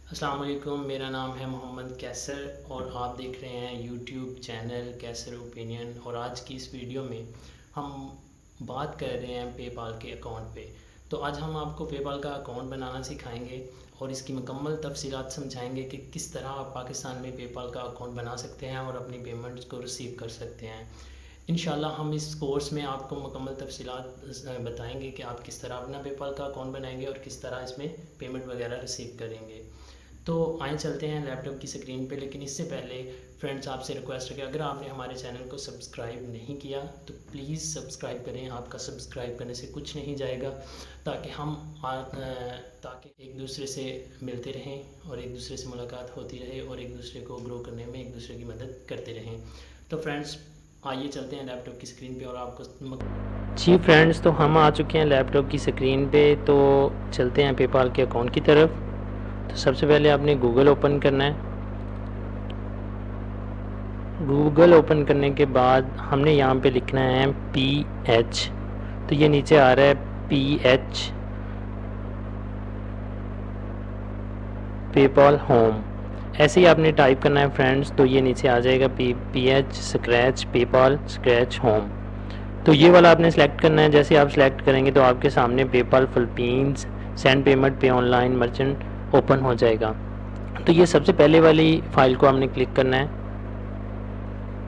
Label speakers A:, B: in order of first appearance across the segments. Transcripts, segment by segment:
A: अस्सलाम वालेकुम। मेरा नाम है मोहम्मद कैसर और आप देख रहे हैं यूट्यूब चैनल कैसर ओपिनियन। और आज की इस वीडियो में हम बात कर रहे हैं पेपाल के अकाउंट पे। तो आज हम आपको पेपाल का अकाउंट बनाना सिखाएंगे और इसकी मुकम्मल तफसीलात समझाएंगे कि किस तरह आप पाकिस्तान में पेपाल का अकाउंट बना सकते हैं और अपनी पेमेंट्स को रिसीव कर सकते हैं। इंशाल्लाह हम इस कोर्स में आपको मुकम्मल तफसीलात बताएंगे कि आप किस तरह अपना पेपाल का अकाउंट बनाएंगे और किस तरह इसमें पेमेंट वगैरह रिसीव करेंगे। तो आए चलते हैं लैपटॉप की स्क्रीन पे। लेकिन इससे पहले फ्रेंड्स आपसे रिक्वेस्ट है कि अगर आपने हमारे चैनल को सब्सक्राइब नहीं किया तो प्लीज़ सब्सक्राइब करें। आपका सब्सक्राइब करने से कुछ नहीं जाएगा, ताकि ताकि एक दूसरे से मिलते रहें और एक दूसरे से मुलाकात होती रहे और एक दूसरे को ग्रो करने में एक दूसरे की मदद करते रहें। तो फ्रेंड्स आइए चलते हैं लैपटॉप की स्क्रीन पे और आपको जी फ्रेंड्स, तो हम आ चुके हैं लैपटॉप की स्क्रीन पे। तो चलते हैं पेपाल के अकाउंट की तरफ। तो सबसे पहले आपने गूगल ओपन करना है। गूगल ओपन करने के बाद हमने यहाँ पे लिखना है PH। तो ये नीचे आ रहा है PH पेपाल होम। ऐसे ही आपने टाइप करना है फ्रेंड्स। तो ये नीचे आ जाएगा PH scratch PayPal scratch home. तो ये वाला आपने सेलेक्ट करना है। जैसे आप सेलेक्ट करेंगे तो आपके सामने पेपाल फिलीपींस सेंड पेमेंट पे ऑनलाइन मर्चेंट ओपन हो जाएगा। तो ये सबसे पहले वाली फ़ाइल को हमने क्लिक करना है।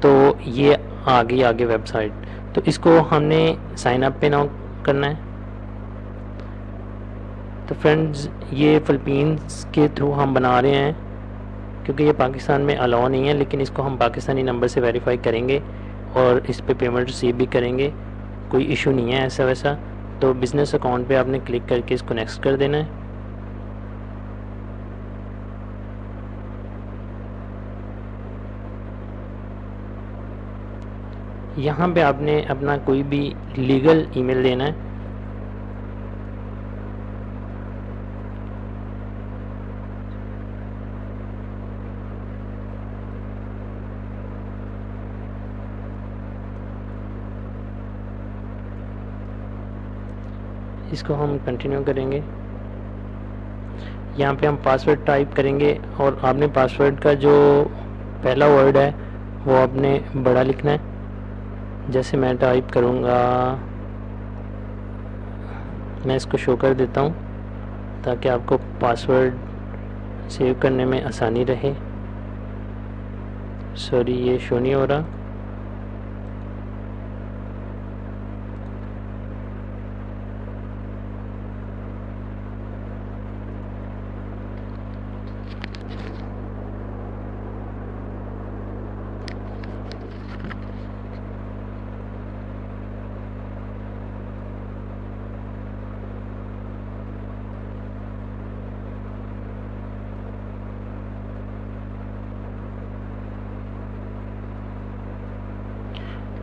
A: तो ये आ गई आगे वेबसाइट। तो इसको हमने साइन अप पे नाउ करना है। तो फ्रेंड्स ये फिलीपींस के थ्रू हम बना रहे हैं, क्योंकि ये पाकिस्तान में अलाउ नहीं है, लेकिन इसको हम पाकिस्तानी नंबर से वेरीफाई करेंगे और इस पे पेमेंट रिसीव भी करेंगे। कोई इशू नहीं है ऐसा वैसा। तो बिज़नेस अकाउंट पे आपने क्लिक करके इसको नेक्स्ट कर देना है। यहाँ पे आपने अपना कोई भी लीगल ईमेल देना है। इसको हम कंटिन्यू करेंगे। यहाँ पे हम पासवर्ड टाइप करेंगे और आपने पासवर्ड का जो पहला वर्ड है वो आपने बड़ा लिखना है। जैसे मैं टाइप करूँगा, मैं इसको शो कर देता हूँ ताकि आपको पासवर्ड सेव करने में आसानी रहे। सॉरी, ये शो नहीं हो रहा।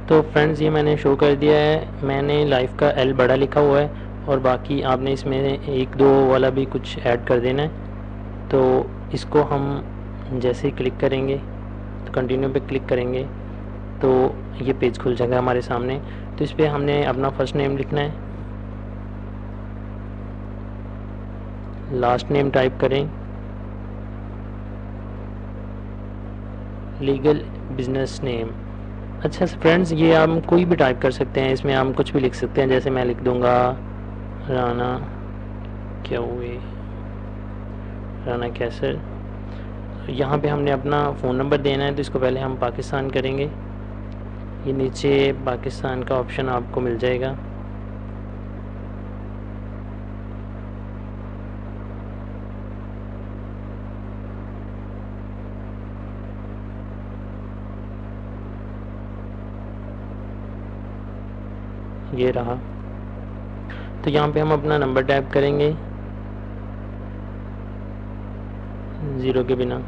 A: तो फ्रेंड्स ये मैंने शो कर दिया है। मैंने लाइफ का L बड़ा लिखा हुआ है और बाकी आपने इसमें एक दो वाला भी कुछ ऐड कर देना है। तो इसको हम जैसे ही क्लिक करेंगे तो कंटिन्यू पे क्लिक करेंगे तो ये पेज खुल जाएगा हमारे सामने। तो इस पर हमने अपना फर्स्ट नेम लिखना है, लास्ट नेम टाइप करें, लीगल बिजनेस नेम। अच्छा फ्रेंड्स, ये हम कोई भी टाइप कर सकते हैं, इसमें हम कुछ भी लिख सकते हैं। जैसे मैं लिख दूंगा राना क्या हुए राना कैसर। यहाँ पे हमने अपना फ़ोन नंबर देना है। तो इसको पहले हम पाकिस्तान करेंगे। ये नीचे पाकिस्तान का ऑप्शन आपको मिल जाएगा। ये रहा। तो यहाँ पे हम अपना नंबर टाइप करेंगे ज़ीरो के बिना।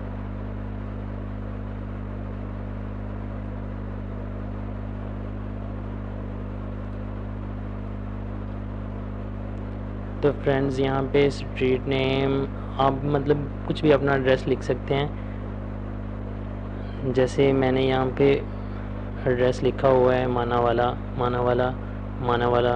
A: तो फ्रेंड्स यहाँ पे स्ट्रीट नेम आप मतलब कुछ भी अपना एड्रेस लिख सकते हैं। जैसे मैंने यहाँ पे एड्रेस लिखा हुआ है मानावाला मानावाला मानावाला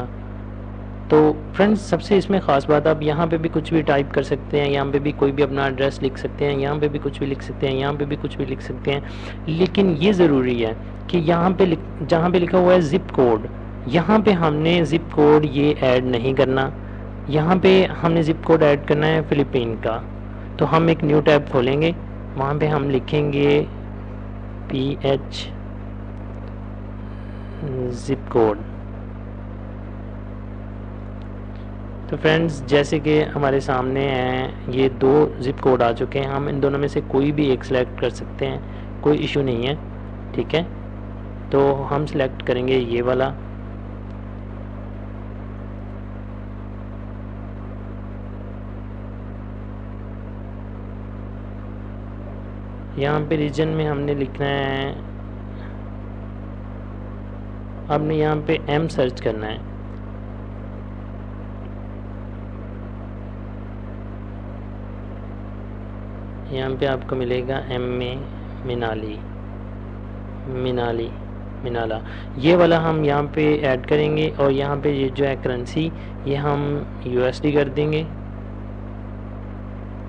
A: तो फ्रेंड्स सबसे इसमें ख़ास बात, आप यहाँ पे भी कुछ भी टाइप कर सकते हैं, यहाँ पे भी कोई भी अपना एड्रेस लिख सकते हैं, यहाँ पे भी कुछ भी लिख सकते हैं, यहाँ पे भी कुछ भी लिख सकते हैं। लेकिन ये ज़रूरी है कि यहाँ पे जहाँ पे लिखा हुआ है ज़िप कोड, यहाँ पे हमने ज़िप कोड ये ऐड नहीं करना। यहाँ पे हमने ज़िप कोड ऐड करना है फ़िलिपीन का। तो हम एक न्यू टैब खोलेंगे, वहाँ पे हम लिखेंगे PH ज़िप कोड। तो फ्रेंड्स जैसे कि हमारे सामने हैं ये 2 ज़िप कोड आ चुके हैं, हम इन दोनों में से कोई भी एक सिलेक्ट कर सकते हैं, कोई इशू नहीं है, ठीक है। तो हम सिलेक्ट करेंगे ये वाला। यहाँ पे रीजन में हमने लिखना है, आपने यहाँ पे M सर्च करना है। यहाँ पे आपको मिलेगा मिनाला, ये वाला हम यहाँ पे ऐड करेंगे। और यहाँ पे ये जो है करेंसी, ये हम USD कर देंगे।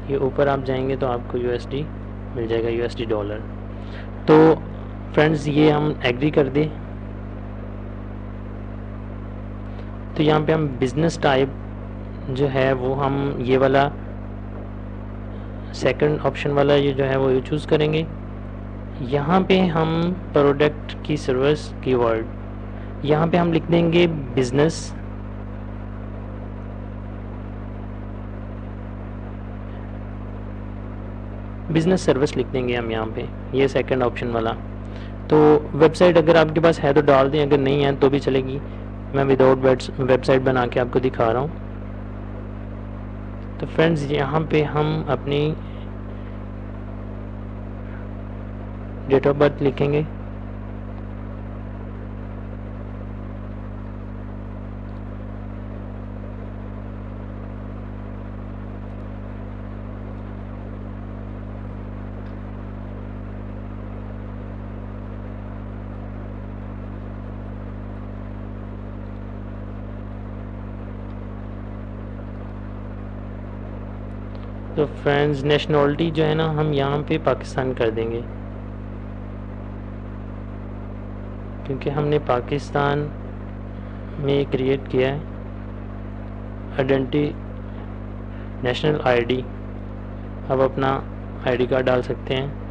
A: ये ऊपर आप जाएंगे तो आपको USD मिल जाएगा, USD डॉलर। तो फ्रेंड्स ये हम एग्री कर दें। तो यहाँ पे हम बिज़नेस टाइप जो है वो हम ये वाला सेकंड ऑप्शन वाला ये जो है वो चूज़ करेंगे। यहाँ पे हम प्रोडक्ट की सर्विस कीवर्ड, यहाँ पे हम लिख देंगे बिजनेस सर्विस लिख देंगे हम यहाँ पे, ये सेकंड ऑप्शन वाला। तो वेबसाइट अगर आपके पास है तो डाल दें, अगर नहीं है तो भी चलेगी। मैं विदाउट वेबसाइट बना के आपको दिखा रहा हूँ। तो फ्रेंड्स यहाँ पे हम अपनी डेट ऑफ बर्थ लिखेंगे। तो फ्रेंड्स नेशनलिटी जो है ना, हम यहाँ पे पाकिस्तान कर देंगे, क्योंकि हमने पाकिस्तान में क्रिएट किया है आइडेंटिटी नेशनल आईडी। अब अपना आईडी कार्ड डाल सकते हैं।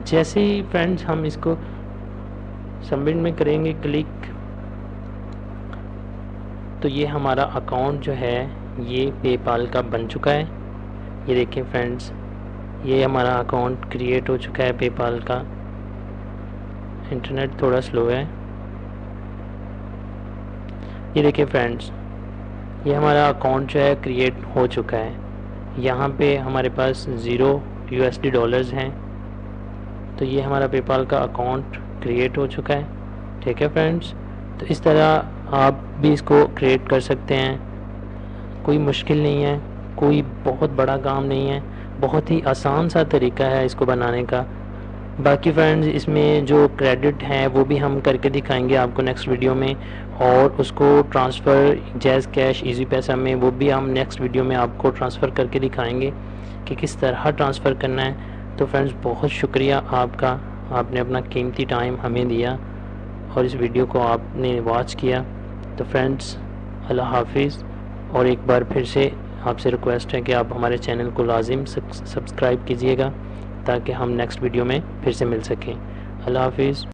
A: जैसे ही फ्रेंड्स हम इसको सबमिट में करेंगे क्लिक, तो ये हमारा अकाउंट जो है ये पेपाल का बन चुका है। ये देखिए फ्रेंड्स, ये हमारा अकाउंट क्रिएट हो चुका है पेपाल का। इंटरनेट थोड़ा स्लो है। ये देखिए फ्रेंड्स, ये हमारा अकाउंट जो है क्रिएट हो चुका है। यहाँ पे हमारे पास 0 USD डॉलर्स हैं। तो ये हमारा पेपाल का अकाउंट क्रिएट हो चुका है, ठीक है फ्रेंड्स। तो इस तरह आप भी इसको क्रिएट कर सकते हैं, कोई मुश्किल नहीं है, कोई बहुत बड़ा काम नहीं है, बहुत ही आसान सा तरीका है इसको बनाने का। बाकी फ्रेंड्स इसमें जो क्रेडिट है वो भी हम करके दिखाएंगे आपको नेक्स्ट वीडियो में, और उसको ट्रांसफ़र जैज़ कैश इजी पैसा में वो भी हम नेक्स्ट वीडियो में आपको ट्रांसफ़र करके दिखाएंगे कि किस तरह ट्रांसफ़र करना है। तो फ्रेंड्स बहुत शुक्रिया आपका, आपने अपना कीमती टाइम हमें दिया और इस वीडियो को आपने वॉच किया। तो फ्रेंड्स अल्लाह हाफिज़। और एक बार फिर से आपसे रिक्वेस्ट है कि आप हमारे चैनल को लाजिम सब्सक्राइब कीजिएगा ताकि हम नेक्स्ट वीडियो में फिर से मिल सकें। अल्लाह हाफिज़।